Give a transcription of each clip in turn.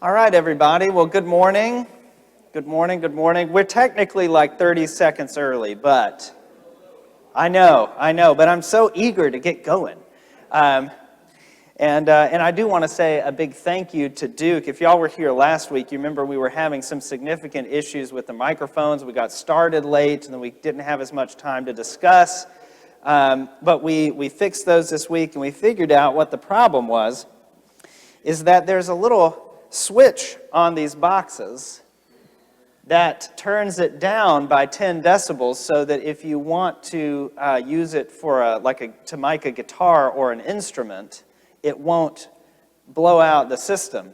All right, everybody. Well, good morning. Good morning, good morning. We're technically like 30 seconds early, but I know, but I'm so eager to get going. And I do want to say a big thank you to Duke. If y'all were here last week, you remember we were having some significant issues with the microphones. We got started late, and then we didn't have as much time to discuss. But we fixed those this week, and we figured out what the problem was, is that there's a little switch on these boxes that turns it down by 10 decibels so that if you want to use it for to mic a guitar or an instrument, it won't blow out the system.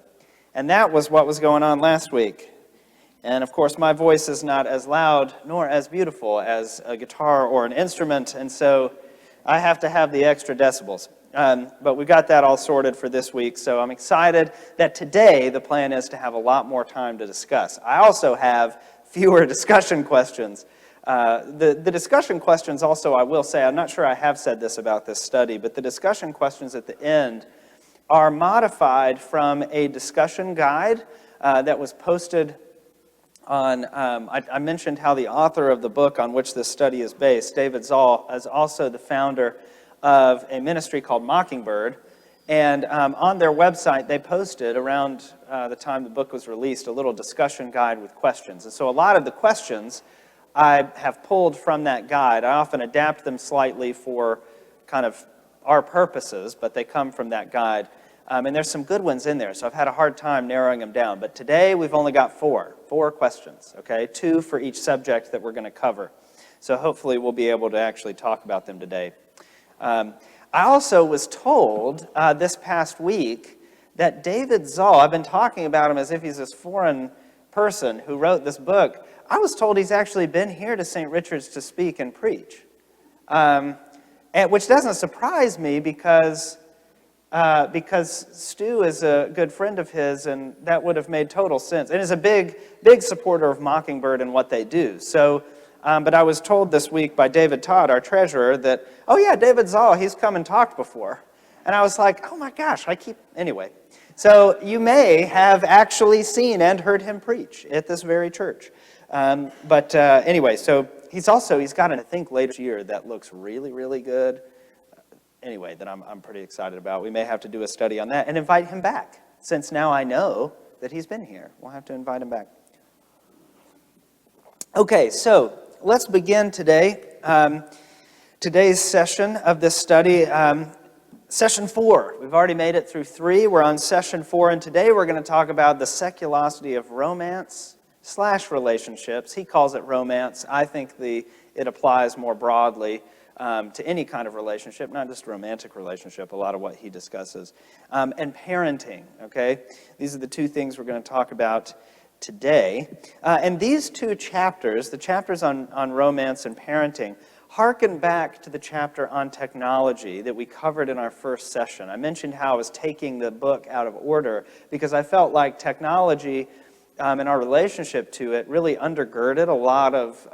And that was what was going on last week. And of course, my voice is not as loud nor as beautiful as a guitar or an instrument, and so I have to have the extra decibels. But we got that all sorted for this week, so I'm excited that today the plan is to have a lot more time to discuss. I also have fewer discussion questions. The discussion questions also, I will say, I'm not sure I have said this about this study, but the discussion questions at the end are modified from a discussion guide that was posted on, I mentioned how the author of the book on which this study is based, David Zoll, is also the founder of a ministry called Mockingbird, and on their website they posted around the time the book was released a little discussion guide with questions. And so a lot of the questions I have pulled from that guide. I often adapt them slightly for kind of our purposes, but they come from that guide. And there's some good ones in there, so I've had a hard time narrowing them down. But today we've only got four questions, okay? 2 for each subject that we're going to cover. So hopefully we'll be able to actually talk about them today. I also was told this past week that David Zoll, I've been talking about him as if he's this foreign person who wrote this book. I was told he's actually been here to St. Richard's to speak and preach, which doesn't surprise me because Stu is a good friend of his, and that would have made total sense. And is a big supporter of Mockingbird and what they do. So. But I was told this week by David Todd, our treasurer, that, oh yeah, David Zoll, he's come and talked before. And I was like, oh my gosh, anyway. So you may have actually seen and heard him preach at this very church. Anyway, so he's got I think later this year that looks really, really good. Anyway, that I'm pretty excited about. We may have to do a study on that and invite him back. Since now I know that he's been here, we'll have to invite him back. Okay, so let's begin today. Today's session of this study, session 4. We've already made it through 3. We're on session 4, and today we're going to talk about the seculosity of romance/relationships. He calls it romance. I think it applies more broadly to any kind of relationship, not just a romantic relationship, a lot of what he discusses. And parenting, okay? These are the 2 things we're going to talk about today. And these 2 chapters, the chapters on romance and parenting, harken back to the chapter on technology that we covered in our first session. I mentioned how I was taking the book out of order because I felt like technology and our relationship to it really undergirded a lot of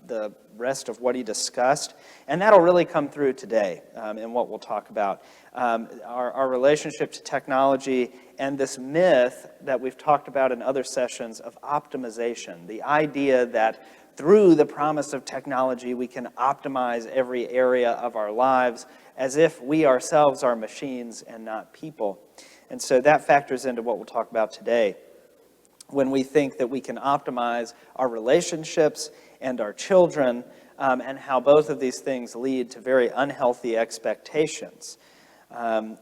the rest of what he discussed, and that'll really come through today in what we'll talk about. Our relationship to technology and this myth that we've talked about in other sessions of optimization, the idea that through the promise of technology we can optimize every area of our lives as if we ourselves are machines and not people. And so that factors into what we'll talk about today when we think that we can optimize our relationships and our children, and how both of these things lead to very unhealthy expectations.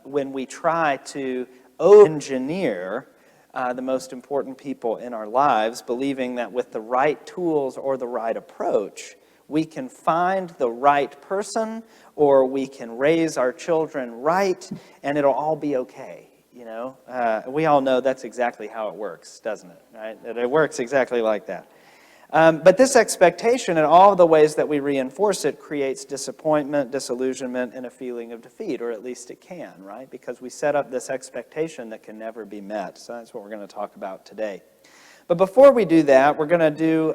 When we try to engineer the most important people in our lives, believing that with the right tools or the right approach, we can find the right person, or we can raise our children right, and it'll all be okay. You know, we all know that's exactly how it works, doesn't it? Right? It works exactly like that. But this expectation and all the ways that we reinforce it creates disappointment, disillusionment, and a feeling of defeat, or at least it can, right? Because we set up this expectation that can never be met. So that's what we're going to talk about today. But before we do that, we're going to do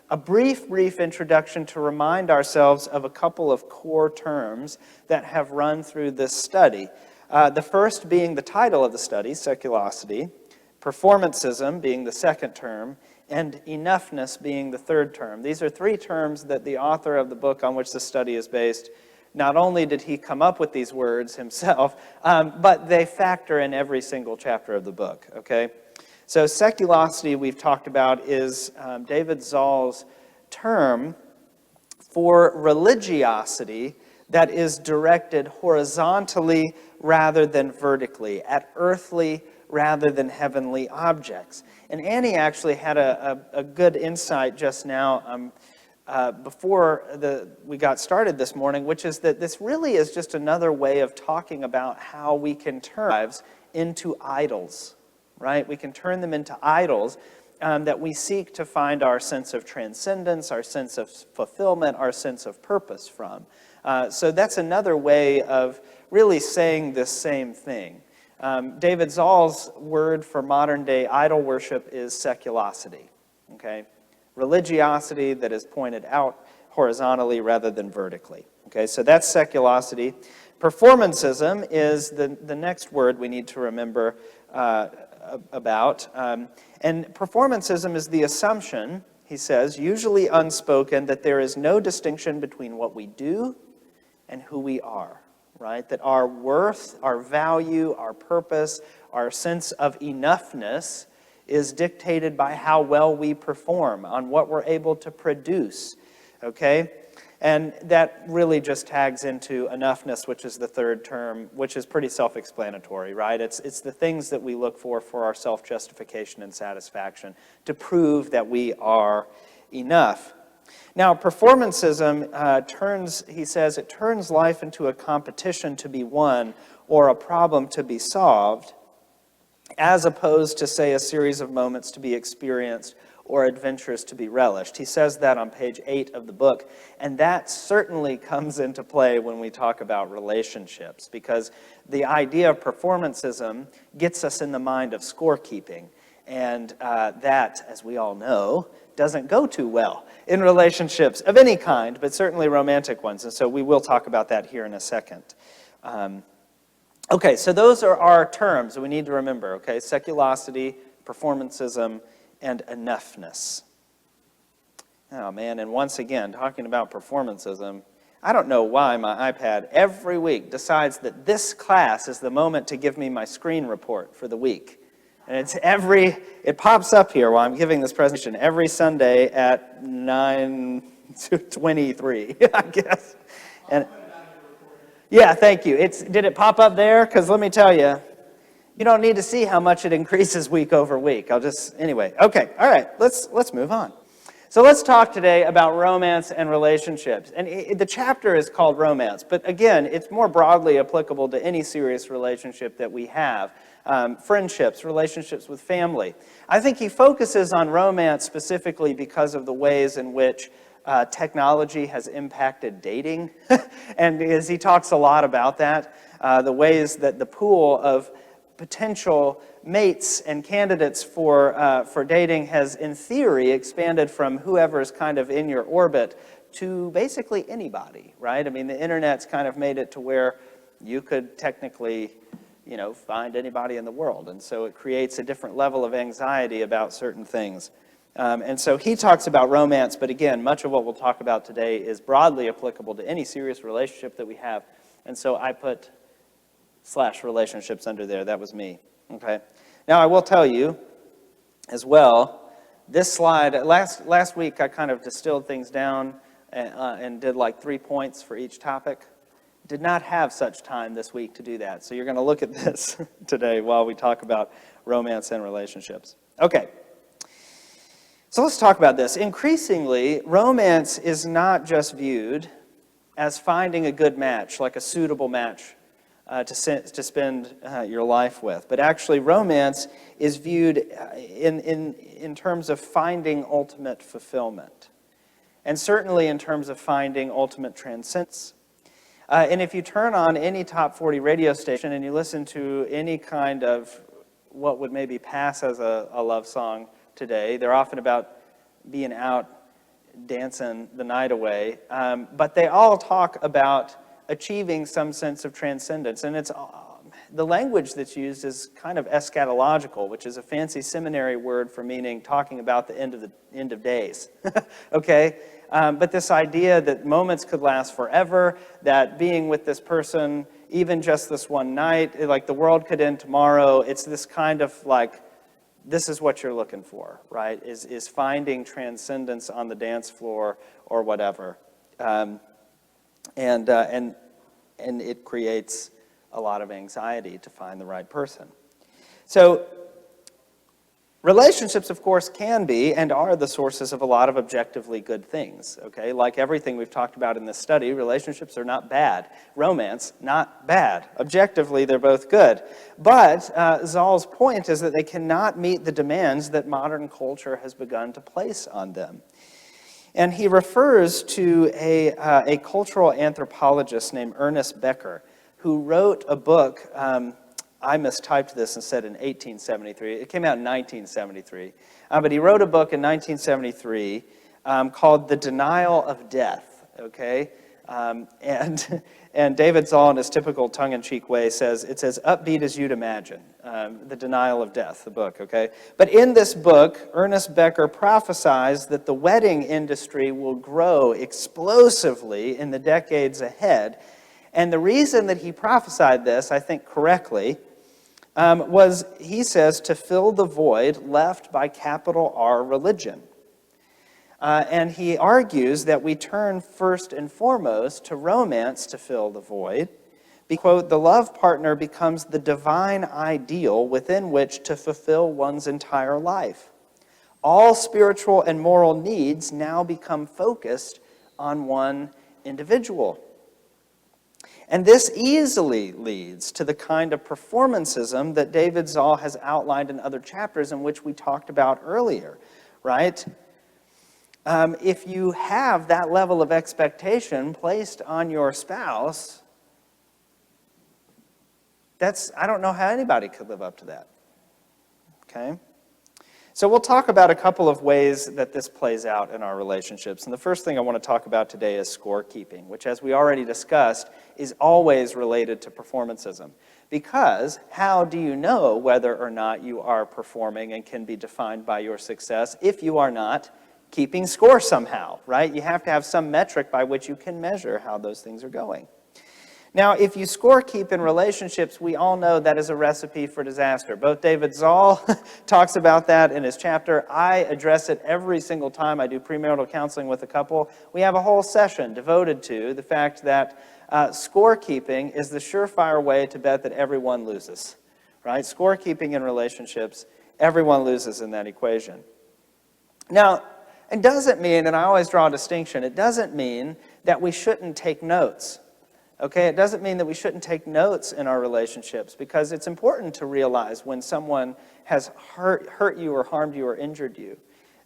a brief introduction to remind ourselves of a couple of core terms that have run through this study. The first being the title of the study, Seculosity, performancism being the second term, and enoughness being the third term. These are three terms that the author of the book on which this study is based, not only did he come up with these words himself, but they factor in every single chapter of the book, okay? So seculosity, we've talked about, is David Zoll's term for religiosity that is directed horizontally rather than vertically, at earthly rather than heavenly objects. And Annie actually had a good insight just now before we got started this morning, which is that this really is just another way of talking about how we can turn lives into idols, right? We can turn them into idols that we seek to find our sense of transcendence, our sense of fulfillment, our sense of purpose from. So that's another way of really saying this same thing. David Zoll's word for modern-day idol worship is seculosity, okay? Religiosity that is pointed out horizontally rather than vertically, okay? So that's seculosity. Performancism is the next word we need to remember about. And performancism is the assumption, he says, usually unspoken, that there is no distinction between what we do and who we are. Right? That our worth, our value, our purpose, our sense of enoughness is dictated by how well we perform, on what we're able to produce, okay? And that really just tags into enoughness, which is the third term, which is pretty self-explanatory, right? It's the things that we look for our self-justification and satisfaction to prove that we are enough. Now, performancism turns life into a competition to be won or a problem to be solved, as opposed to, say, a series of moments to be experienced or adventures to be relished. He says that on page 8 of the book, and that certainly comes into play when we talk about relationships, because the idea of performancism gets us in the mind of scorekeeping, and that, as we all know, doesn't go too well in relationships of any kind, but certainly romantic ones. And so we will talk about that here in a second. Okay, so those are our terms that we need to remember, okay? Seculosity, performancism, and enoughness. Oh, man, and once again, talking about performancism, I don't know why my iPad every week decides that this class is the moment to give me my screen report for the week. And it pops up here while I'm giving this presentation every Sunday at 9:23, I guess. And yeah, thank you. Did it pop up there? Because let me tell you, you don't need to see how much it increases week over week. Anyway, okay, all right, let's move on. So let's talk today about romance and relationships. And the chapter is called Romance, but again, it's more broadly applicable to any serious relationship that we have. Friendships, relationships with family. I think he focuses on romance specifically because of the ways in which technology has impacted dating. And as he talks a lot about that, the ways that the pool of potential mates and candidates for dating has, in theory, expanded from whoever's kind of in your orbit to basically anybody, right? I mean, the internet's kind of made it to where you could technically, find anybody in the world. And so it creates a different level of anxiety about certain things. And so he talks about romance, but again, much of what we'll talk about today is broadly applicable to any serious relationship that we have. And so I put /relationships under there. That was me. Okay. Now I will tell you as well, this slide, last week I kind of distilled things down and did like 3 points for each topic. Did not have such time this week to do that. So you're going to look at this today while we talk about romance and relationships. Okay. So let's talk about this. Increasingly, romance is not just viewed as finding a good match, like a suitable match to spend your life with. But actually, romance is viewed in terms of finding ultimate fulfillment. And certainly in terms of finding ultimate transcendence. And if you turn on any top 40 radio station and you listen to any kind of what would maybe pass as a love song today, they're often about being out dancing the night away, but they all talk about achieving some sense of transcendence. And the language that's used is kind of eschatological, which is a fancy seminary word for meaning talking about the end of days. Okay? But this idea that moments could last forever, that being with this person, even just this one night, like the world could end tomorrow, it's this kind of like, this is what you're looking for, right? Is finding transcendence on the dance floor or whatever. And it creates a lot of anxiety to find the right person. So relationships, of course, can be and are the sources of a lot of objectively good things, okay? Like everything we've talked about in this study, relationships are not bad. Romance, not bad. Objectively, they're both good. But Zoll's point is that they cannot meet the demands that modern culture has begun to place on them. And he refers to a cultural anthropologist named Ernest Becker, who wrote a book, I mistyped this and said in 1873. It came out in 1973. But he wrote a book in 1973 called The Denial of Death, okay? And David Zoll, in his typical tongue-in-cheek way, says, it's as upbeat as you'd imagine, The Denial of Death, the book, okay? But in this book, Ernest Becker prophesies that the wedding industry will grow explosively in the decades ahead. And the reason that he prophesied this, I think correctly, was, he says, to fill the void left by capital R religion. And he argues that we turn first and foremost to romance to fill the void, because, quote, the love partner becomes the divine ideal within which to fulfill one's entire life. All spiritual and moral needs now become focused on one individual. And this easily leads to the kind of performancism that David Zoll has outlined in other chapters in which we talked about earlier, right? If you have that level of expectation placed on your spouse, I don't know how anybody could live up to that, okay? So we'll talk about a couple of ways that this plays out in our relationships. And the first thing I want to talk about today is scorekeeping, which, as we already discussed, is always related to performancism. Because how do you know whether or not you are performing and can be defined by your success if you are not keeping score somehow, right? You have to have some metric by which you can measure how those things are going. Now, if you scorekeep in relationships, we all know that is a recipe for disaster. Both David Zoll talks about that in his chapter. I address it every single time I do premarital counseling with a couple. We have a whole session devoted to the fact that scorekeeping is the surefire way to bet that everyone loses, right? Scorekeeping in relationships, everyone loses in that equation. Now, it doesn't mean, and I always draw a distinction, it doesn't mean that we shouldn't take notes. Okay, it doesn't mean that we shouldn't take notes in our relationships, because it's important to realize when someone has hurt you or harmed you or injured you,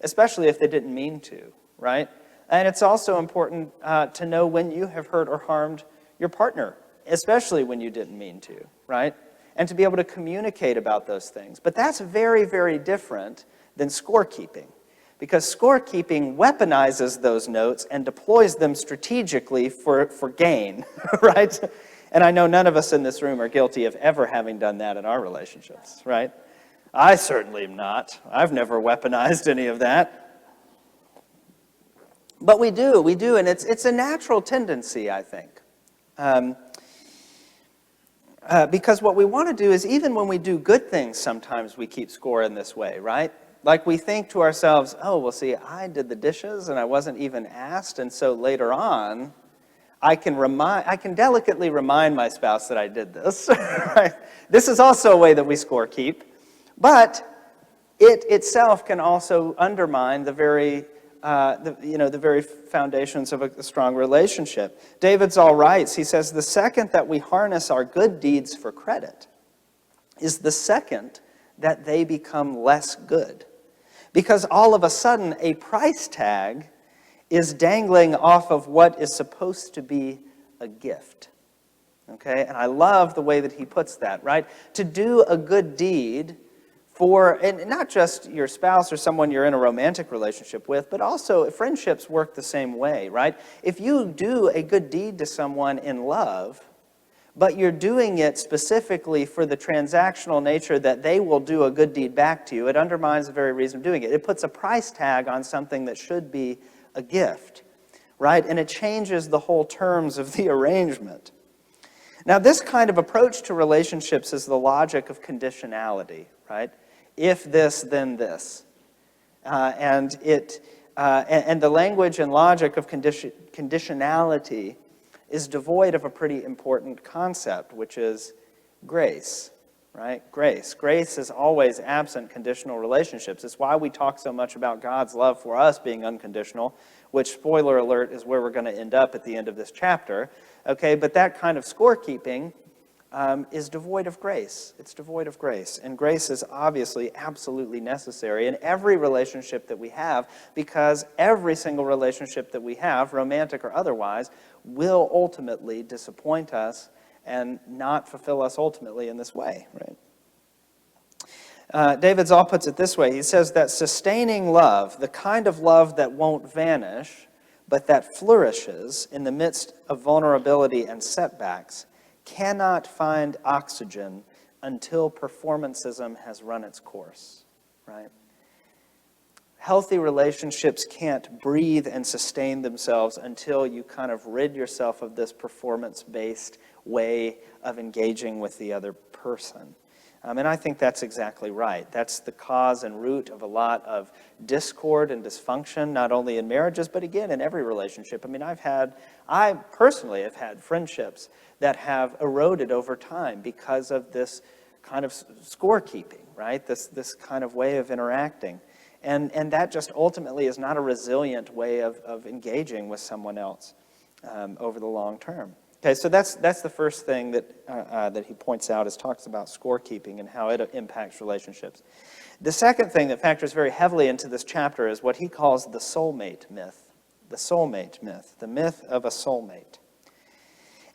especially if they didn't mean to, right? And it's also important to know when you have hurt or harmed your partner, especially when you didn't mean to, right? And to be able to communicate about those things. But that's very, very different than scorekeeping. Because scorekeeping weaponizes those notes and deploys them strategically for gain, right? And I know none of us in this room are guilty of ever having done that in our relationships, right? I certainly am not. I've never weaponized any of that. But we do, and it's a natural tendency, I think. Because what we want to do is, even when we do good things, sometimes we keep score in this way, right? Like we think to ourselves, oh, well, see, I did the dishes and I wasn't even asked, and so later on, I can delicately remind my spouse that I did this. Right? This is also a way that we score keep, but it itself can also undermine the very foundations of a strong relationship. David Zoll writes, he says, the second that we harness our good deeds for credit is the second that they become less good. Because all of a sudden, a price tag is dangling off of what is supposed to be a gift. Okay? And I love the way that he puts that, right? To do a good deed for, and not just your spouse or someone you're in a romantic relationship with, but also friendships work the same way, right? If you do a good deed to someone in love, but you're doing it specifically for the transactional nature that they will do a good deed back to you, it undermines the very reason of doing it. It puts a price tag on something that should be a gift, right? And it changes the whole terms of the arrangement. Now, this kind of approach to relationships is the logic of conditionality, right? If this, then this. And the language and logic of conditionality is devoid of a pretty important concept, which is grace, right? Grace. Grace is always absent conditional relationships. It's why we talk so much about God's love for us being unconditional, which, spoiler alert, is where we're going to end up at the end of this chapter. Okay, but that kind of scorekeeping is devoid of grace. It's devoid of grace. And grace is obviously absolutely necessary in every relationship that we have, because every single relationship that we have, romantic or otherwise, will ultimately disappoint us and not fulfill us ultimately in this way, right? David Zoll puts it this way. He says that sustaining love, the kind of love that won't vanish, but that flourishes in the midst of vulnerability and setbacks, cannot find oxygen until performancism has run its course, right? Healthy relationships can't breathe and sustain themselves until you kind of rid yourself of this performance-based way of engaging with the other person. And I think that's exactly right. That's the cause and root of a lot of discord and dysfunction, not only in marriages, but again, in every relationship. I mean, I personally have had friendships that have eroded over time because of this kind of scorekeeping, right? This kind of way of interacting. And that just ultimately is not a resilient way of engaging with someone else over the long term. Okay, so that's the first thing that he points out, is talks about scorekeeping and how it impacts relationships. The second thing that factors very heavily into this chapter is what he calls the soulmate myth. The soulmate myth, the myth of a soulmate.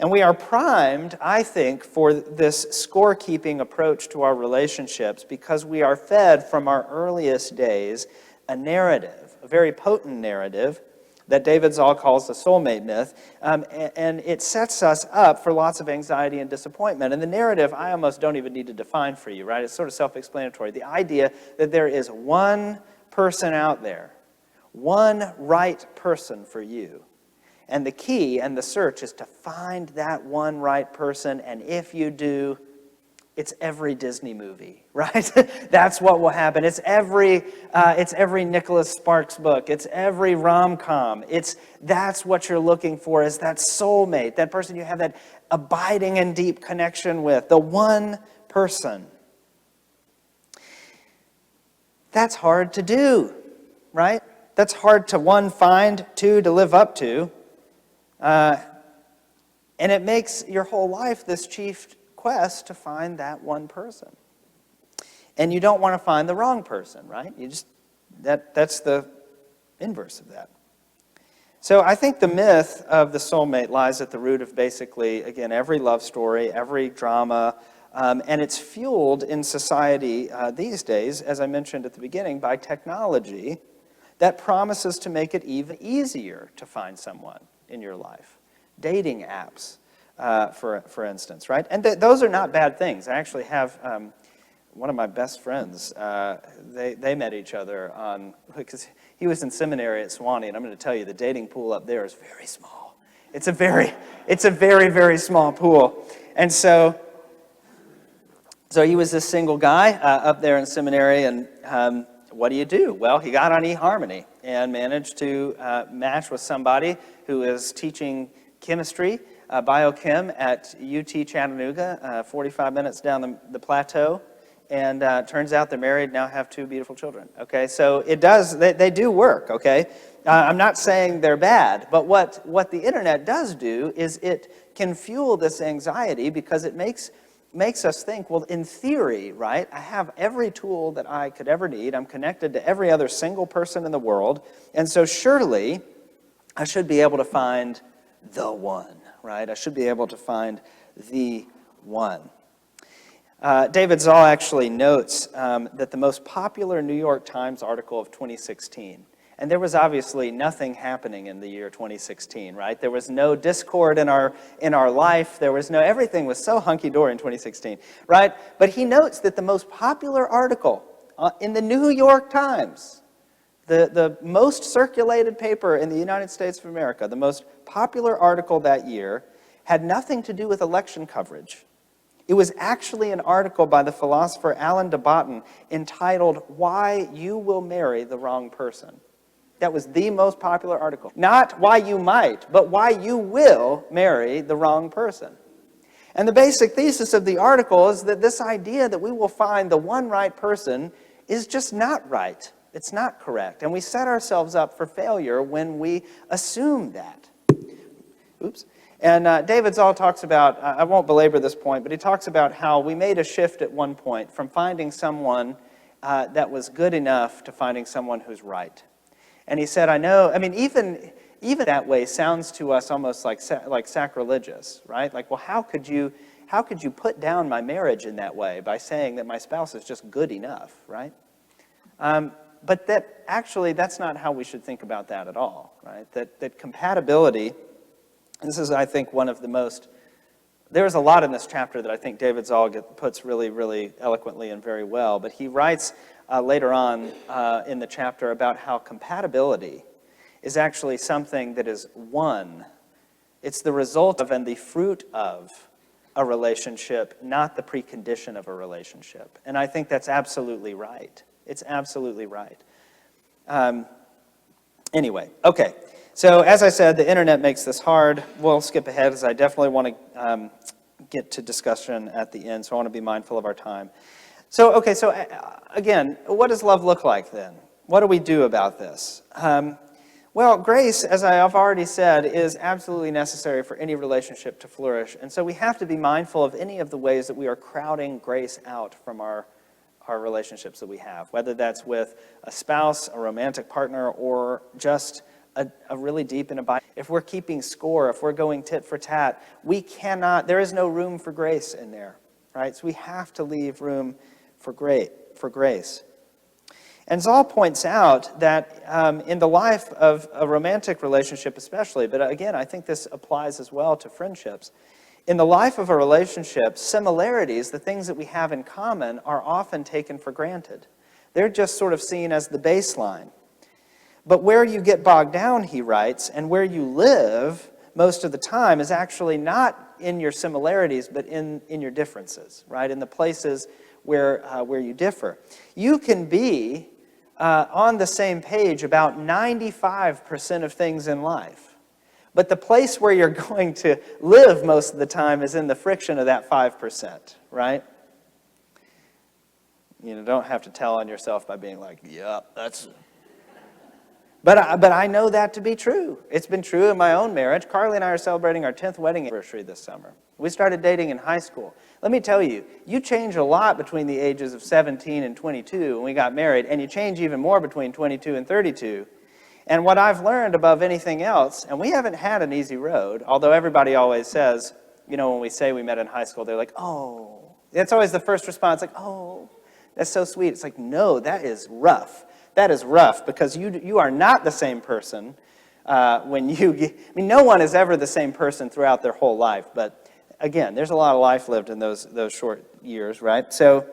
And we are primed, I think, for this scorekeeping approach to our relationships because we are fed from our earliest days a narrative, a very potent narrative, that David Zoll calls the soulmate myth, and it sets us up for lots of anxiety and disappointment. And the narrative, I almost don't even need to define for you, right? It's sort of self-explanatory. The idea that there is one person out there, one right person for you, and the key and the search is to find that one right person, and if you do, it's every Disney movie, right? That's what will happen. It's every Nicholas Sparks book. It's every rom-com. That's what you're looking for, is that soulmate, that person you have that abiding and deep connection with, the one person. That's hard to do, right? That's hard to, one, find, two, to live up to. And it makes your whole life this chief quest to find that one person. And you don't want to find the wrong person, right? That's the inverse of that. So I think the myth of the soulmate lies at the root of basically, again, every love story, every drama, and it's fueled in society these days, as I mentioned at the beginning, by technology that promises to make it even easier to find someone in your life. Dating apps, for instance, right? And those are not bad things. I actually have one of my best friends. They met each other because he was in seminary at Sewanee, and I'm going to tell you, the dating pool up there is very small. It's a very, very small pool. And so he was this single guy up there in seminary, and what do you do? Well, he got on eHarmony and managed to match with somebody who is teaching chemistry, biochem at UT Chattanooga, 45 minutes down the plateau. And turns out they're married, now have 2 beautiful children. Okay, so they do work, okay? I'm not saying they're bad, but what the internet does do is it can fuel this anxiety because it makes us think, well, in theory, right, I have every tool that I could ever need. I'm connected to every other single person in the world. And so surely I should be able to find the one, right? I should be able to find the one. David Zoll actually notes that the most popular New York Times article of 2016, And there was obviously nothing happening in the year 2016, right? There was no discord in our life. There was everything was so hunky-dory in 2016, right? But he notes that the most popular article in the New York Times, the most circulated paper in the United States of America, the most popular article that year, had nothing to do with election coverage. It was actually an article by the philosopher Alan de Botton entitled, "Why You Will Marry the Wrong Person." That was the most popular article. Not why you might, but why you will marry the wrong person. And the basic thesis of the article is that this idea that we will find the one right person is just not right. It's not correct. And we set ourselves up for failure when we assume that. Oops. And David Zoll talks about, I won't belabor this point, but he talks about how we made a shift at one point from finding someone that was good enough to finding someone who's right. And he said, even that way sounds to us almost like sacrilegious, right? Like, well, how could you put down my marriage in that way by saying that my spouse is just good enough, right? But that's not how we should think about that at all, right? That compatibility, this is, I think, one of the most, there's a lot in this chapter that I think David Zoll puts really, really eloquently and very well, but he writes later on in the chapter about how compatibility is actually something that is one. It's the result of and the fruit of a relationship, not the precondition of a relationship. And I think that's absolutely right. It's absolutely right. Anyway, okay. So as I said, the internet makes this hard. We'll skip ahead because I definitely want to get to discussion at the end, so I want to be mindful of our time. So, okay, again, what does love look like then? What do we do about this? Well, grace, as I have already said, is absolutely necessary for any relationship to flourish. And so we have to be mindful of any of the ways that we are crowding grace out from our relationships that we have, whether that's with a spouse, a romantic partner, or just a really deep and abiding. If we're keeping score, if we're going tit for tat, there is no room for grace in there, right? So we have to leave room for grace. And Zoll points out that in the life of a romantic relationship especially, but again, I think this applies as well to friendships, in the life of a relationship, similarities, the things that we have in common, are often taken for granted. They're just sort of seen as the baseline. But where you get bogged down, he writes, and where you live most of the time is actually not in your similarities, but in your differences, right? In the places where you differ. You can be on the same page about 95% of things in life. But the place where you're going to live most of the time is in the friction of that 5%, right? You don't have to tell on yourself by being like, yeah, that's... But I know that to be true. It's been true in my own marriage. Carly and I are celebrating our 10th wedding anniversary this summer. We started dating in high school. Let me tell you, you change a lot between the ages of 17 and 22 when we got married, and you change even more between 22 and 32. And what I've learned above anything else, and we haven't had an easy road, although everybody always says, when we say we met in high school, they're like, oh. That's always the first response, like, oh, that's so sweet. It's like, no, that is rough. That is rough because you are not the same person when no one is ever the same person throughout their whole life. But again, there's a lot of life lived in those short years, right? So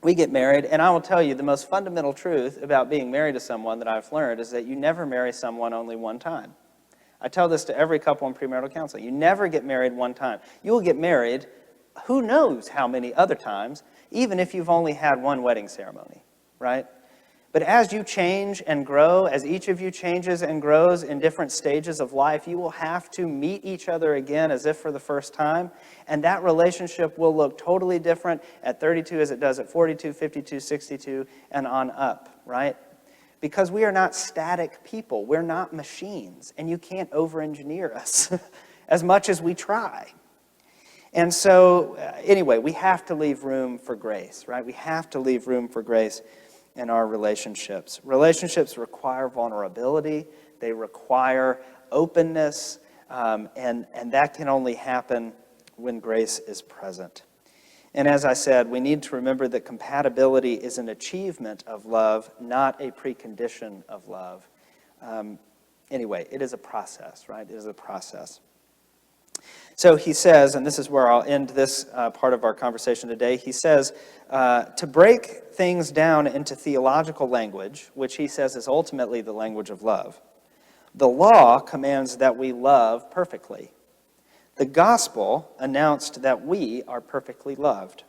we get married, and I will tell you the most fundamental truth about being married to someone that I've learned is that you never marry someone only one time. I tell this to every couple in premarital counseling. You never get married one time. You will get married who knows how many other times, even if you've only had one wedding ceremony, right? But as you change and grow, as each of you changes and grows in different stages of life, you will have to meet each other again as if for the first time. And that relationship will look totally different at 32 as it does at 42, 52, 62, and on up, right? Because we are not static people. We're not machines. And you can't over-engineer us as much as we try. And so, anyway, we have to leave room for grace, right? We have to leave room for grace in our relationships. Relationships require vulnerability. They require openness. And that can only happen when grace is present. And as I said, we need to remember that compatibility is an achievement of love, not a precondition of love. Anyway, it is a process, right? It is a process. So he says, and this is where I'll end this part of our conversation today, he says, to break things down into theological language, which he says is ultimately the language of love, the law commands that we love perfectly. The gospel announced that we are perfectly loved.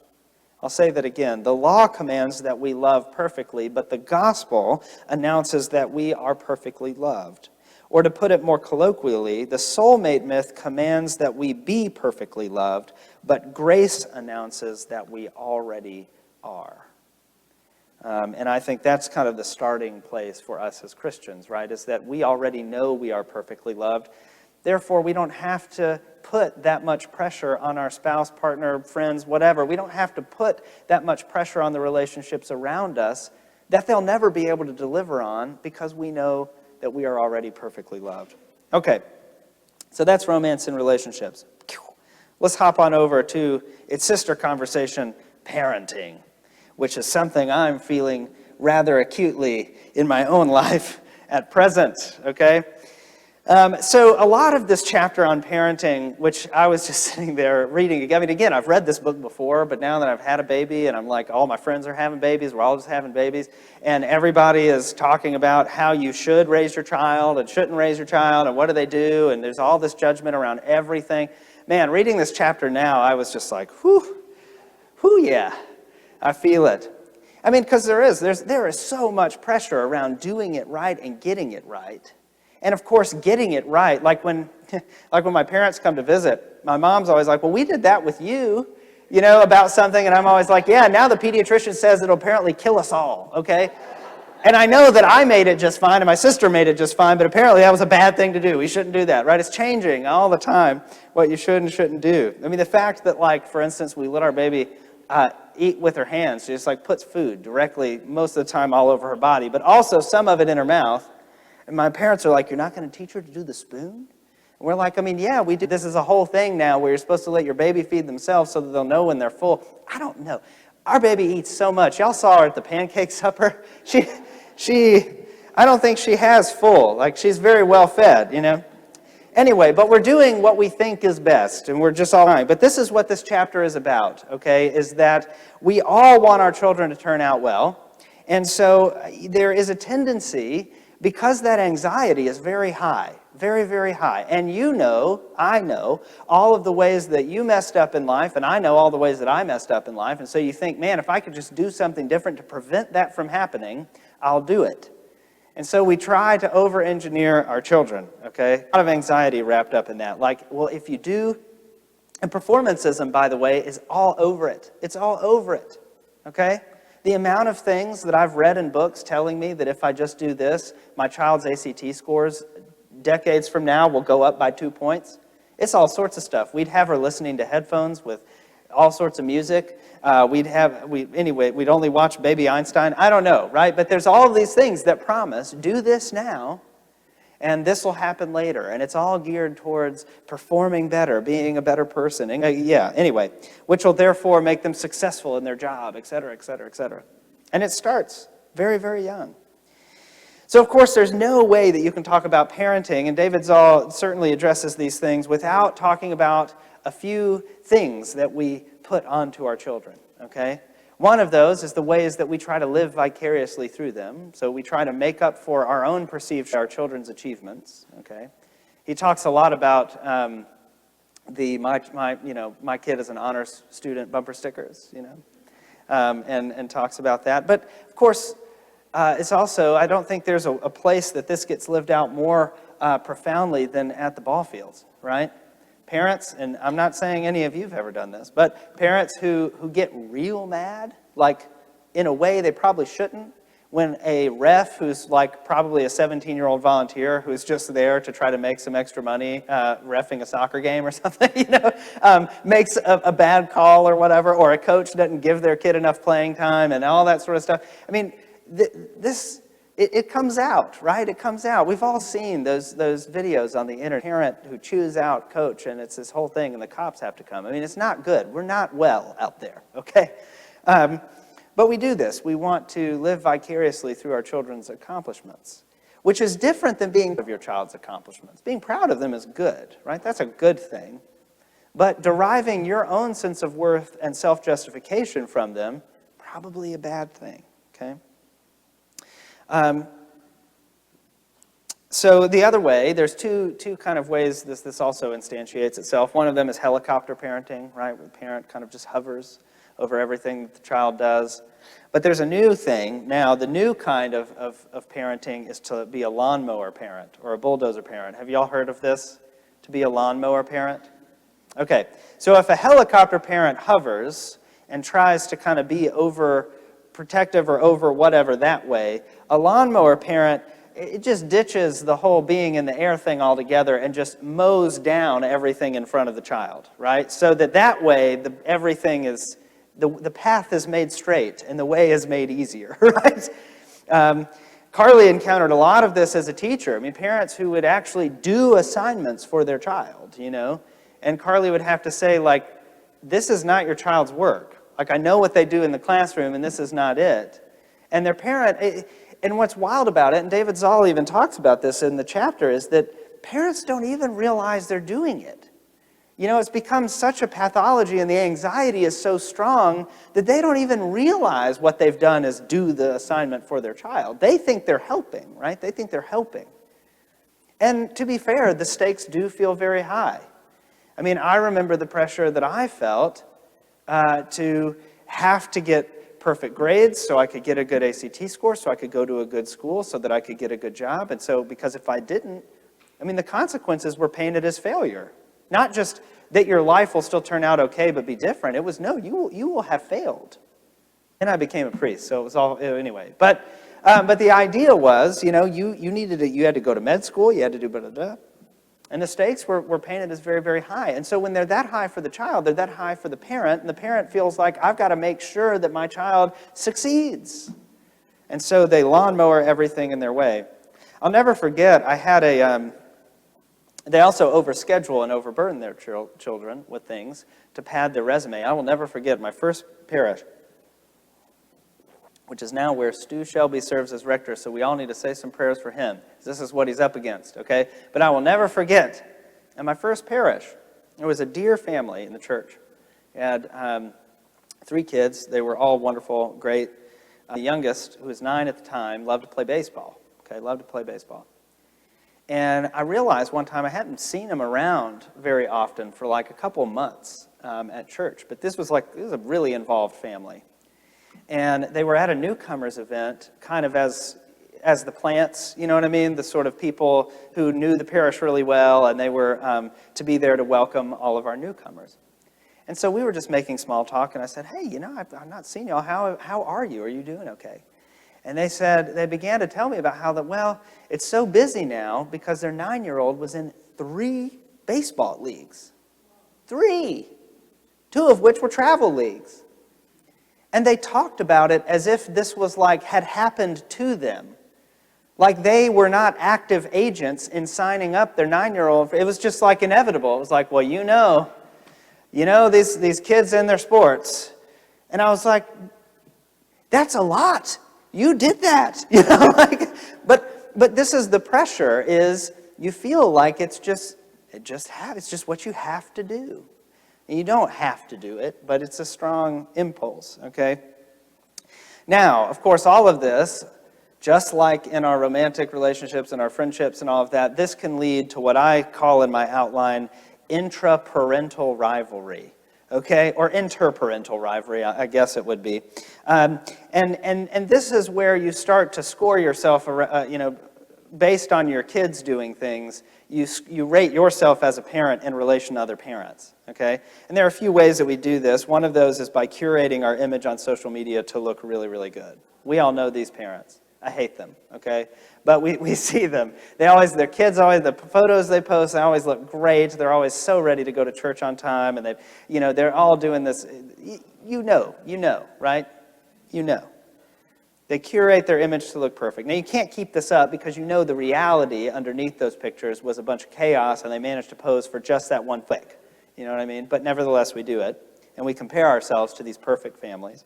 I'll say that again. The law commands that we love perfectly, but the gospel announces that we are perfectly loved. Or to put it more colloquially, the soulmate myth commands that we be perfectly loved, but grace announces that we already are. And I think that's kind of the starting place for us as Christians, right? Is that we already know we are perfectly loved. Therefore, we don't have to put that much pressure on our spouse, partner, friends, whatever. We don't have to put that much pressure on the relationships around us that they'll never be able to deliver on because we know that we are already perfectly loved. Okay, so that's romance in relationships. Let's hop on over to its sister conversation, parenting, which is something I'm feeling rather acutely in my own life at present, okay? So a lot of this chapter on parenting, which I was just sitting there reading, I mean, again, I've read this book before, but now that I've had a baby, and I'm like, all my friends are having babies, we're all just having babies, and everybody is talking about how you should raise your child and shouldn't raise your child, and what do they do, and there's all this judgment around everything. Man, reading this chapter now, I was just like, whew, yeah, I feel it. I mean, because there is so much pressure around doing it right and getting it right. And of course, getting it right, like when my parents come to visit, my mom's always like, well, we did that with you, about something. And I'm always like, yeah, now the pediatrician says it'll apparently kill us all, okay? And I know that I made it just fine and my sister made it just fine, but apparently that was a bad thing to do. We shouldn't do that, right? It's changing all the time what you should and shouldn't do. I mean, the fact that, for instance, we let our baby eat with her hands. She just, puts food directly, most of the time, all over her body, but also some of it in her mouth. And my parents are like, you're not going to teach her to do the spoon? And we're like, I mean, yeah, we do. This is a whole thing now where you're supposed to let your baby feed themselves so that they'll know when they're full. I don't know. Our baby eats so much. Y'all saw her at the pancake supper. I don't think she has full. She's very well fed, Anyway, but we're doing what we think is best, and we're just all right. But this is what this chapter is about, okay, is that we all want our children to turn out well. And so there is a tendency, because that anxiety is very high, very, very high. And I know, all of the ways that you messed up in life, and I know all the ways that I messed up in life. And so you think, man, if I could just do something different to prevent that from happening, I'll do it. And so we try to over-engineer our children, okay? A lot of anxiety wrapped up in that. Well, if you do, and performanceism, by the way, is all over it. It's all over it, okay? The amount of things that I've read in books telling me that if I just do this, my child's ACT scores decades from now will go up by 2 points. It's all sorts of stuff. We'd have her listening to headphones with all sorts of music. We'd only watch Baby Einstein. I don't know, right? But there's all of these things that promise, do this now, and this will happen later. And it's all geared towards performing better, being a better person. And, anyway, which will therefore make them successful in their job, et cetera, et cetera, et cetera. And it starts very, very young. So, of course, there's no way that you can talk about parenting, and David Zoll certainly addresses these things without talking about a few things that we put onto our children, okay? One of those is the ways that we try to live vicariously through them. So we try to make up for our own perceived, our children's achievements, okay? He talks a lot about my kid is an honors student bumper stickers, and talks about that. But, of course, it's also, I don't think there's a place that this gets lived out more profoundly than at the ball fields, right? Parents, and I'm not saying any of you have ever done this, but parents who get real mad, in a way they probably shouldn't, when a ref who's probably a 17-year-old volunteer who's just there to try to make some extra money reffing a soccer game or something, makes a bad call or whatever, or a coach doesn't give their kid enough playing time and all that sort of stuff. I mean, this It comes out, right? It comes out. We've all seen those videos on the internet. Parent who chews out coach, and it's this whole thing, and the cops have to come. I mean, it's not good. We're not well out there, okay? But we do this. We want to live vicariously through our children's accomplishments, which is different than being proud of your child's accomplishments. Being proud of them is good, right? That's a good thing. But deriving your own sense of worth and self-justification from them, probably a bad thing, okay? So the other way, there's two kind of ways this also instantiates itself. One of them is helicopter parenting, right? Where the parent kind of just hovers over everything that the child does. But there's a new thing now. The new kind of parenting is to be a lawnmower parent or a bulldozer parent. Have you all heard of this? To be a lawnmower parent? Okay, so if a helicopter parent hovers and tries to kind of be overprotective or over whatever that way, a lawnmower parent, it just ditches the whole being in the air thing altogether and just mows down everything in front of the child, right? So that way, everything is, the path is made straight and the way is made easier, right? Carly encountered a lot of this as a teacher. I mean, parents who would actually do assignments for their child, you know, and Carly would have to say, like, this is not your child's work. Like, I know what they do in the classroom, and this is not it. And their parent, and what's wild about it, and David Zoll even talks about this in the chapter, is that parents don't even realize they're doing it. You know, it's become such a pathology, and the anxiety is so strong that they don't even realize what they've done is do the assignment for their child. They think they're helping, right? They think they're helping. And to be fair, the stakes do feel very high. I mean, I remember the pressure that I felt to have to get perfect grades so I could get a good ACT score, so I could go to a good school, so that I could get a good job. And so, because if I didn't, I mean, the consequences were painted as failure. Not just that your life will still turn out okay but be different. It was, no, you will have failed. And I became a priest, so it was all, anyway. But the idea was, you know, you had to go to med school, you had to do blah, blah, blah. And the stakes were painted as very, very high. And so when they're that high for the child, they're that high for the parent, and the parent feels like, I've got to make sure that my child succeeds. And so they lawnmower everything in their way. I'll never forget, I had they also overschedule and overburden their children with things to pad their resume. I will never forget my first parish, which is now where Stu Shelby serves as rector, so we all need to say some prayers for him. This is what he's up against, okay? But I will never forget, in my first parish, there was a dear family in the church. They had 3 kids. They were all wonderful, great. The youngest, who was 9 at the time, loved to play baseball, okay? Loved to play baseball. And I realized one time I hadn't seen him around very often for like a couple months at church. But this was a really involved family. And they were at a newcomers event, kind of as the plants, you know what I mean? The sort of people who knew the parish really well, and they were to be there to welcome all of our newcomers. And so we were just making small talk, and I said, hey, you know, I've not seen y'all. How are you? Are you doing okay? And they began to tell me about how well, it's so busy now because their 9-year-old was in 3 baseball leagues. 3! 2 of which were travel leagues. And they talked about it as if this was had happened to them. Like they were not active agents in signing up their 9-year-old. It was just inevitable. It was like, well, you know these kids and their sports. And I was like, that's a lot. You did that. You know, but this is the pressure, is you feel like it's just what you have to do. And you don't have to do it, but it's a strong impulse, okay? Now, of course, all of this, just like in our romantic relationships and our friendships and all of that, this can lead to what I call in my outline intraparental rivalry, okay? Or interparental rivalry, I guess it would be. And this is where you start to score yourself, based on your kids doing things. You rate yourself as a parent in relation to other parents, okay? And there are a few ways that we do this. One of those is by curating our image on social media to look really, really good. We all know these parents. I hate them, okay? But we see them. Their kids always, the photos they post, they always look great. They're always so ready to go to church on time, and they're all doing this. You know, right? You know. They curate their image to look perfect. Now, you can't keep this up because you know the reality underneath those pictures was a bunch of chaos, and they managed to pose for just that one click. You know what I mean? But nevertheless, we do it, and we compare ourselves to these perfect families.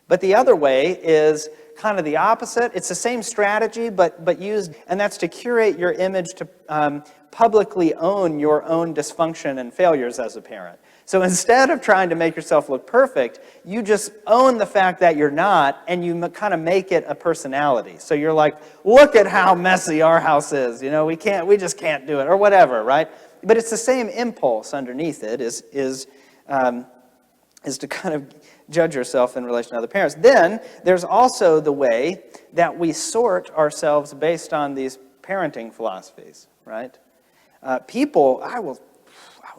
But the other way is kind of the opposite. It's the same strategy, but used, and that's to curate your image to publicly own your own dysfunction and failures as a parent. So instead of trying to make yourself look perfect, you just own the fact that you're not, and you kind of make it a personality. So you're like, look at how messy our house is. You know, we just can't do it, or whatever, right? But it's the same impulse underneath it is to kind of judge yourself in relation to other parents. Then there's also the way that we sort ourselves based on these parenting philosophies, right? People, I will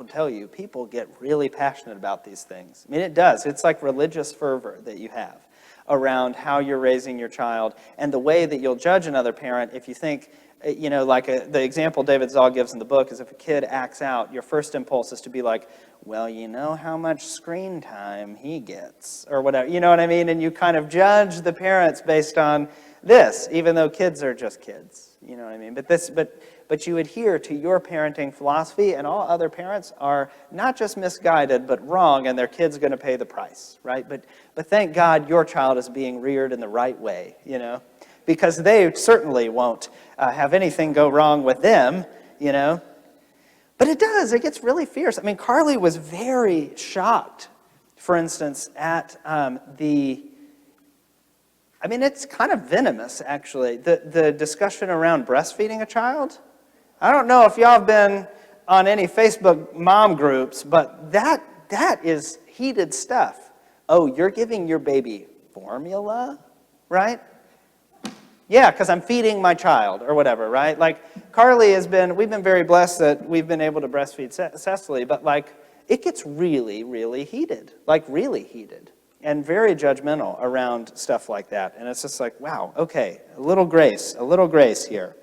tell you, people get really passionate about these things. I mean, it does. It's like religious fervor that you have around how you're raising your child and the way that you'll judge another parent if you think, you know, like the example David Zoll gives in the book is if a kid acts out, your first impulse is to be like, well, you know how much screen time he gets, or whatever. You know what I mean? And you kind of judge the parents based on this, even though kids are just kids. You know what I mean? But you adhere to your parenting philosophy, and all other parents are not just misguided, but wrong, and their kid's going to pay the price, right? But thank God your child is being reared in the right way, you know? Because they certainly won't have anything go wrong with them, you know? But it does. It gets really fierce. I mean, Carly was very shocked, for instance, at I mean, it's kind of venomous, actually, the discussion around breastfeeding a child. I don't know if y'all have been on any Facebook mom groups, but that is heated stuff. Oh, you're giving your baby formula, right? Yeah, because I'm feeding my child or whatever, right? Like, Carly we've been very blessed that we've been able to breastfeed Cecily, but like, it gets really, really heated, like really heated, and very judgmental around stuff like that. And it's just like, wow, okay, a little grace here.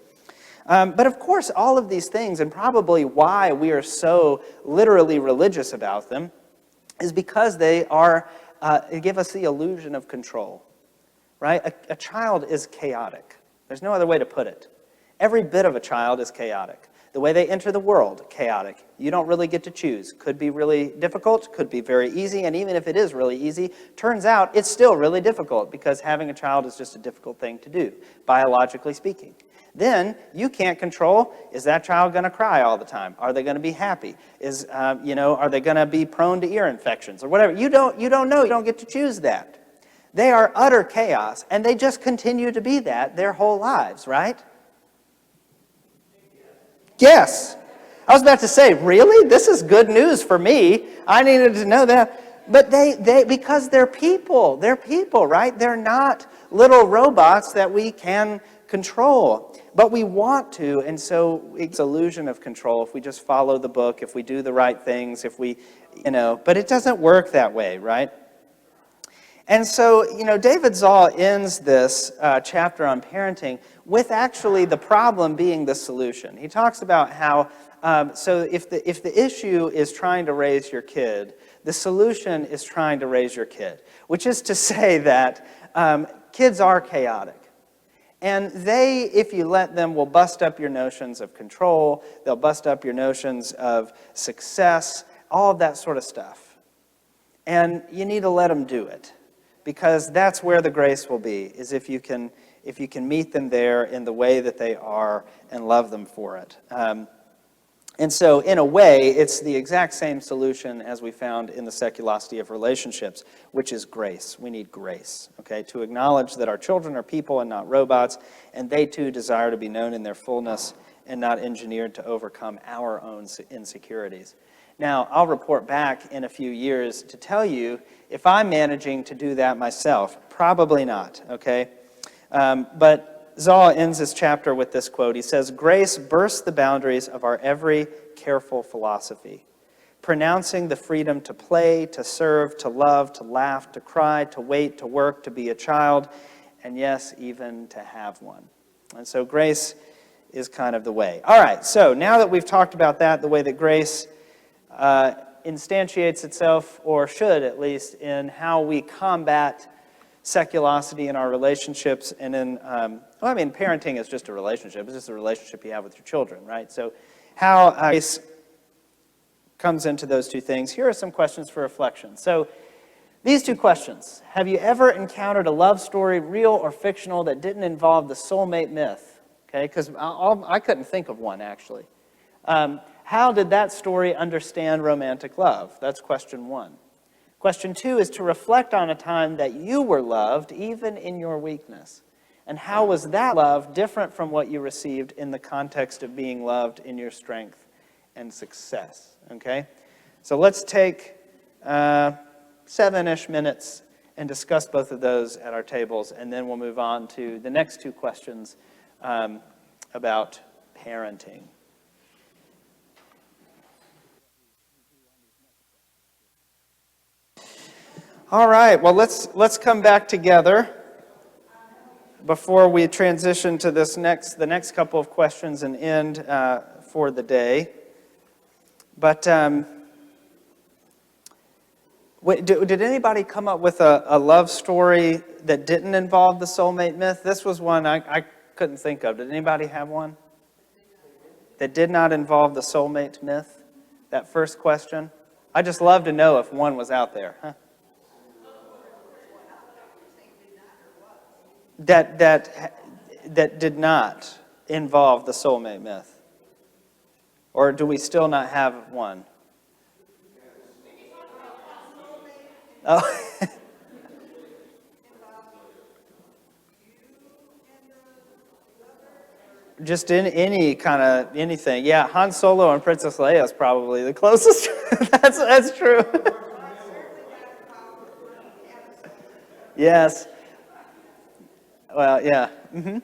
But of course, all of these things, and probably why we are so literally religious about them, is because they give us the illusion of control, right? A child is chaotic. There's no other way to put it. Every bit of a child is chaotic. The way they enter the world, chaotic. You don't really get to choose. Could be really difficult, could be very easy, and even if it is really easy, turns out it's still really difficult because having a child is just a difficult thing to do, biologically speaking. Then you can't control, is that child going to cry all the time? Are they going to be happy? Are they going to be prone to ear infections or whatever? You don't know. You don't get to choose that. They are utter chaos, and they just continue to be that their whole lives, right? Yes. I was about to say, really? This is good news for me. I needed to know that. But they because they're people, right? They're not little robots that we can control. But we want to, and so it's an illusion of control if we just follow the book, if we do the right things, if we, but it doesn't work that way, right? And so, David Zoll ends this chapter on parenting with actually the problem being the solution. He talks about how, so if the issue is trying to raise your kid, the solution is trying to raise your kid, which is to say that kids are chaotic. And they, if you let them, will bust up your notions of control, they'll bust up your notions of success, all of that sort of stuff. And you need to let them do it. Because that's where the grace will be, is if you can meet them there in the way that they are and love them for it. And so, in a way, it's the exact same solution as we found in the seculosity of relationships, which is grace. We need grace, okay, to acknowledge that our children are people and not robots, and they too desire to be known in their fullness and not engineered to overcome our own insecurities. Now, I'll report back in a few years to tell you if I'm managing to do that myself. Probably not, okay? But Zoll ends this chapter with this quote. He says, "Grace bursts the boundaries of our every careful philosophy, pronouncing the freedom to play, to serve, to love, to laugh, to cry, to wait, to work, to be a child, and yes, even to have one." And so grace is kind of the way. All right, so now that we've talked about that, the way that grace instantiates itself, or should at least, in how we combat seculosity in our relationships, and in, parenting is just a relationship. It's just a relationship you have with your children, right? So how grace comes into those two things. Here are some questions for reflection. So these two questions. Have you ever encountered a love story, real or fictional, that didn't involve the soulmate myth? Okay, because I couldn't think of one, actually. How did that story understand romantic love? That's question one. Question two is to reflect on a time that you were loved, even in your weakness. And how was that love different from what you received in the context of being loved in your strength and success? Okay? So let's take 7-ish minutes and discuss both of those at our tables, and then we'll move on to the next two questions about parenting. All right, well, let's come back together before we transition to the next couple of questions and end for the day. But did anybody come up with a love story that didn't involve the soulmate myth? This was one I couldn't think of. Did anybody have one that did not involve the soulmate myth? That first question? I'd just love to know if one was out there. Huh? That did not involve the soulmate myth? Or do we still not have one? Oh. Just in any kind of anything. Yeah, Han Solo and Princess Leia is probably the closest. That's true. Yes. Well, yeah. Mm-hmm.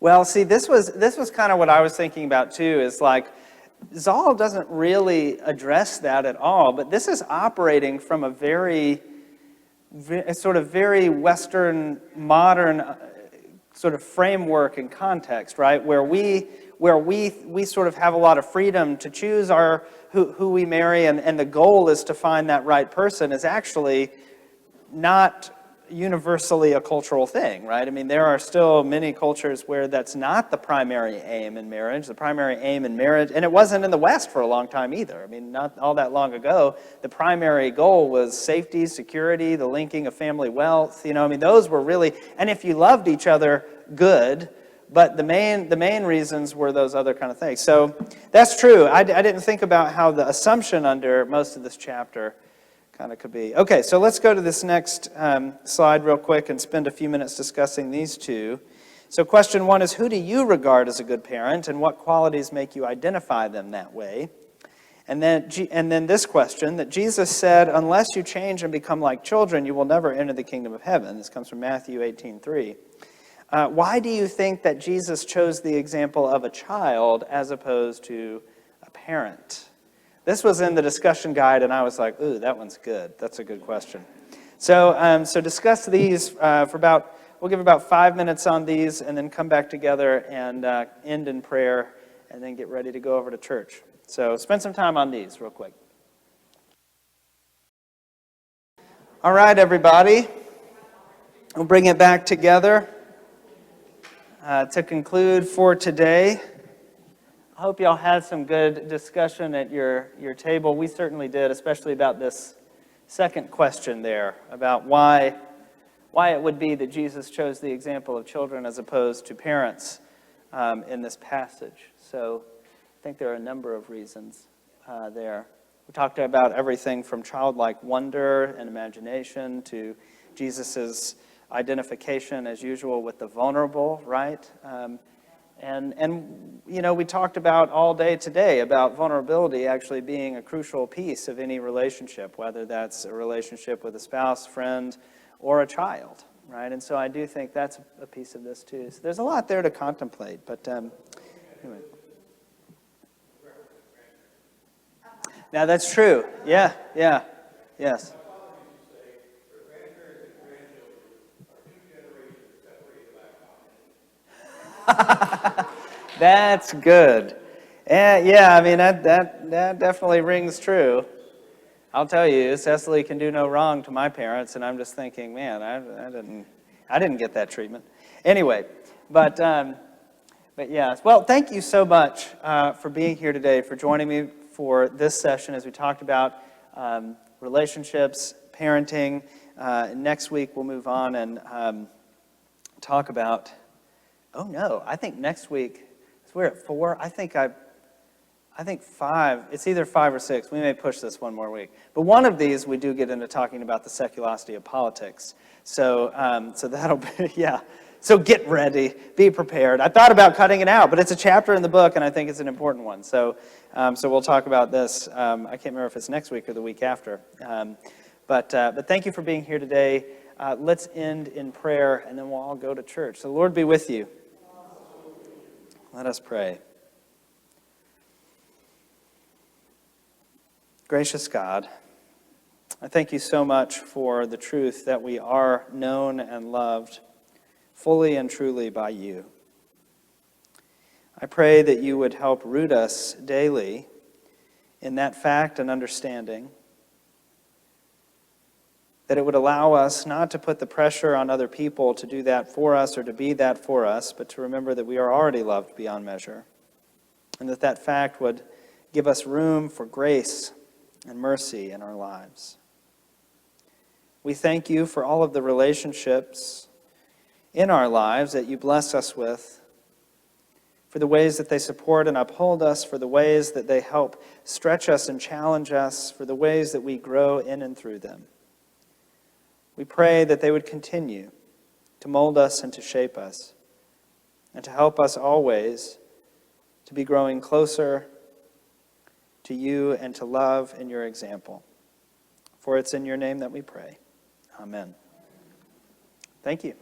Well, see, this was kind of what I was thinking about too. Is like Zoll doesn't really address that at all, but this is operating from a very Western, modern sort of framework and context, right? Where we sort of have a lot of freedom to choose who we marry, and the goal is to find that right person, is actually not universally a cultural thing, right? I mean, there are still many cultures where that's not the primary aim in marriage. The primary aim in marriage, and it wasn't in the West for a long time either. I mean, not all that long ago, the primary goal was safety, security, the linking of family wealth. Those were really, and if you loved each other, good. But the main reasons were those other kind of things. So that's true. I didn't think about how the assumption under most of this chapter kind of could be. Okay, so let's go to this next slide real quick and spend a few minutes discussing these two. So question one is, who do you regard as a good parent, and what qualities make you identify them that way? And then this question, that Jesus said, unless you change and become like children, you will never enter the kingdom of heaven. This comes from Matthew 18:3. Why do you think that Jesus chose the example of a child as opposed to a parent? This was in the discussion guide, and I was like, ooh, that one's good. That's a good question. So discuss these we'll give about 5 minutes on these, and then come back together and end in prayer, and then get ready to go over to church. So spend some time on these real quick. All right, everybody. We'll bring it back together to conclude for today. I hope y'all had some good discussion at your table. We certainly did, especially about this second question there, about why it would be that Jesus chose the example of children as opposed to parents in this passage. So I think there are a number of reasons there. We talked about everything from childlike wonder and imagination to Jesus's identification, as usual, with the vulnerable, right? And we talked about all day today about vulnerability actually being a crucial piece of any relationship, whether that's a relationship with a spouse, friend, or a child, right? And so I do think that's a piece of this too. So there's a lot there to contemplate, but anyway. Now that's true. Yeah, yes. That's good. And yeah, I mean, that definitely rings true. I'll tell you, Cecily can do no wrong to my parents, and I'm just thinking, man, I didn't get that treatment. Anyway, but yeah. Well, thank you so much for being here today, for joining me for this session as we talked about relationships, parenting. Next week we'll move on and talk about. Oh no, I think next week we're at 4. I think 5. It's either 5 or 6. We may push this one more week. But one of these, we do get into talking about the seculosity of politics. So that'll be, yeah. So get ready. Be prepared. I thought about cutting it out, but it's a chapter in the book, and I think it's an important one. So we'll talk about this. I can't remember if it's next week or the week after. But thank you for being here today. Let's end in prayer, and then we'll all go to church. So the Lord be with you. Let us pray. Gracious God, I thank you so much for the truth that we are known and loved fully and truly by you. I pray that you would help root us daily in that fact and understanding, that it would allow us not to put the pressure on other people to do that for us or to be that for us, but to remember that we are already loved beyond measure, and that fact would give us room for grace and mercy in our lives. We thank you for all of the relationships in our lives that you bless us with, for the ways that they support and uphold us, for the ways that they help stretch us and challenge us, for the ways that we grow in and through them. We pray that they would continue to mold us and to shape us, and to help us always to be growing closer to you and to love in your example. For it's in your name that we pray. Amen. Thank you.